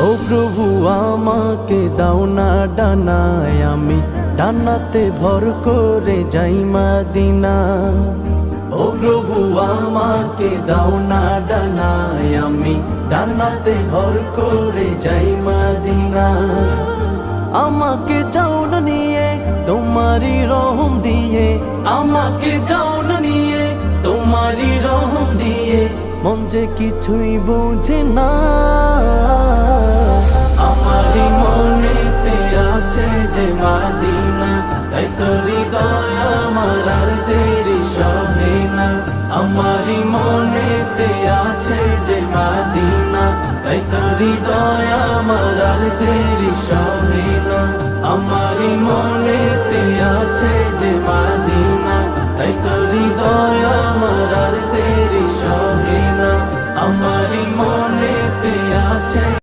ও প্রভু আমাকে দাও না ডানায়, আমি ডানাতে ভর করে যাই মদিনা। ও প্রভু আমাকে দাও না ডানায়, আমি ডানাতে ভর করে যাই মদিনা। আমাকে যাও না নিয়ে তোমারি রহম দিয়ে, আমাকে যাও না নিয়ে তোমারি রহম দিয়ে, মন যে কিছুই বোঝে না। আমারি মনেতে আছে যে মদিনা, তাই তো হৃদয় আমার আর দেরি সহে না। আমারি মনেতে আছে যে মদিনা, তাই তো হৃদয় আমার আর দেরি সহে না। আমারি মনেতে আছে যে মদিনা, তাই তো হৃদয় আমার আর দেরি সহে না। আমারি মনেতে আছে।